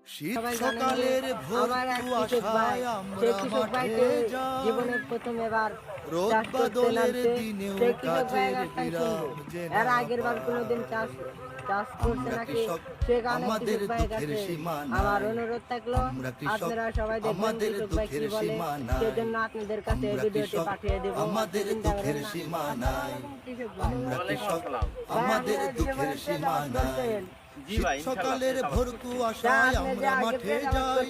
শীত সবাই সকালের ভোর আমার এক কৃষক কুয়াশায় ভাই, আমরা সেই কৃষক মাঠে ভাইকে যাই। জীবনের প্রথম এবার রোদ চাষ করতে বদলের নামছে। দিনেও সেই কৃষক ভাইয়ের কাজের গাছটাই বিরাম শুনবো। যে এর না আগের বার কোনোদিন চাষ চাষ করছে আমরা নাকি, কৃষক, সে কারণে আমাদের কৃষক ভাইয়ের দুঃখের কাছে সীমা আমার নাই। অনুরোধ থাকলো, আমরা কৃষক, আপনারা সবাই দেখবেন আমাদের কৃষক ভাই দুঃখের কি বলে, সীমা নাই। সেজন্য আপনাদের কাছে এই আমরা ভিডিওটি কৃষক, পাঠিয়ে দেবো। আমাদের চিন্তা দুঃখের করেন না। সীমা আসসালামু নাই। আলাইকুম কৃষক ভাই। আমরা কৃষক, ভাই, আমাদের আপনারা দুঃখের জীবনে সীমা চাষ নাই। করছেন। শীত সকালের ভোর কুয়াশায় আমরা মাঠে যাই।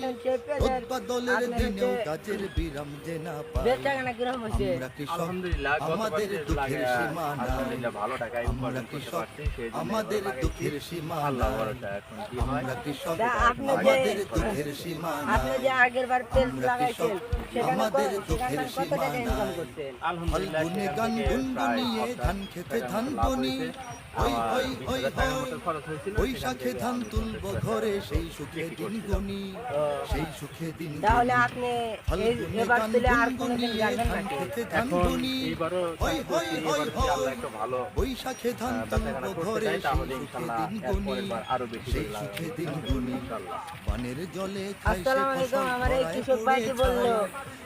রোদ বদলের দিনেও কাজের বিরাম যে না পাই। বেচাকেনা কিরকম হয়েছে? আমরা কৃষক, আলহামদুলিল্লাহ আমাদের দুঃখের সীমা নাই। আলহামদুলিল্লাহ ভালো টাকা ইনকাম আমরা করতে কৃষক, পারছি, সেই জন্য আমাদের লাগাইছি। দুঃখের সীমা আল্লাহ নাই। ভরসা, এখন কি হয় আমরা কৃষক, তা আপনি যে- আমাদের দুঃখের সীমা আপনি নাই। যে আগের বার তেল আমরা লাগাইছেন, কৃষক, সেখানে আমাদের সেখানে দুঃখের কত সীমা টাকা ইনকাম নাই। করছেন? আলহামদুলিল্লাহ ফাল্গুনে সেখান গান থেকে গুনগুনিয়ে প্রায় ধান খেতে ধান লাভ বনি। হয়েছে। ওই আমার ওই 20,000 ওই টাকার ওই মতো খরচ হয়েছিল, বৈশাখে সেখান থেকে ধান আমি তুলব 50,000 ঘরে, টাকা সেই সুখে বিক্রি দিন করছিলাম। গুনি, সেই সুখে দিন তাহলে গুনি। আপনি ফাল্গুনে এবার গান তুলে আর কোনোদিন গুনগুনিয়ে যাবেন ধান নাকি? খেতে ধান এখন বনি। এইবারও ওই চাষ করছি, ওই এবার যদি আল্লাহ একটু ভালো বৈশাখে ধান তুলব বেচাকেনা করতে ঘরে, চাই, সেই তাহলে সুখে ইনশাল্লাহ দিন এর গুনি, পরের বার আরো বেশি সেই করে সুখে লাগাবো। দিন গুনি। ইনশাল্লাহ। পানের জলে খাই সে আসসালামু আলাইকুম। ফসল আমার এই খরায় কৃষক পড়ে ভাইটি বললো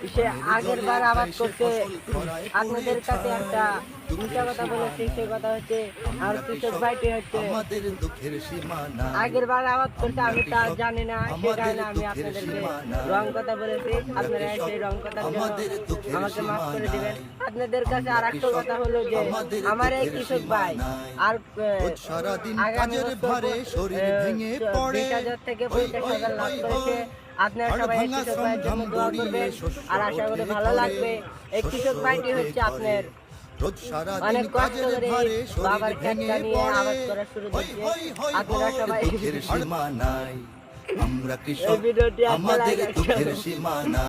সে পানের আগের জলে বার আবাদ খাই সে করতে ফসল খরায় আপনাদের পড়ে কাছে ছাই। একটা মিথ্যা দুঃখের কথা সীমা বলেছি, সে নাই। কথা হচ্ছে আর আমরা কৃষক কৃষক, ভাইটি হচ্ছে আমাদের দুঃখের সীমা নাই। আগের বার আবাদ করতে আমরা আমি তা কৃষক, জানি না, সে আমাদের কারণে আমি দুঃখের আপনাদেরকে সীমা নাই। রং কথা বলেছি। আমরা আপনারা কৃষক, সেই রং কথার জন্য আমাদের দুঃখের আমাকে মাফ সীমা করে দিবেন। নাই। আপনাদের কাছে আমরা আর একটা কৃষক, কথা হলো যে আমাদের আমার এই দুঃখের কৃষক সীমা ভাই নাই। আর রোজ সারাদিন আগামী কাজের বছর ভারে শরীর ভেঙে পড়ে। 20,000 থেকে ওই 50,000 লাভ ওই করেছে। আপনারা হাড় সবাই এই ভাঙা কৃষক ভাইয়ের জন্য সংগ্রাম দোয়া গড়িয়ে করবেন, শস্য আর আশা করি ওঠে ভালো ঘরে, লাগবে। এই কৃষক শস্য ভাইটি ওঠে হচ্ছে ঘরে। আপনার রোজ সারাদিন অনেক কষ্ট কাজের করে ভারে বাবার শরীর খেতটা ভেঙে নিয়ে পড়ে। আবাদ করা শুরু ওই করছে। ওই ওই আপনারা সবাই দুঃখের সীমা নাই। আমরা এই কৃষক, ভিডিওটি আপনারা আমাদের like দুঃখের করুন। সীমা নাই।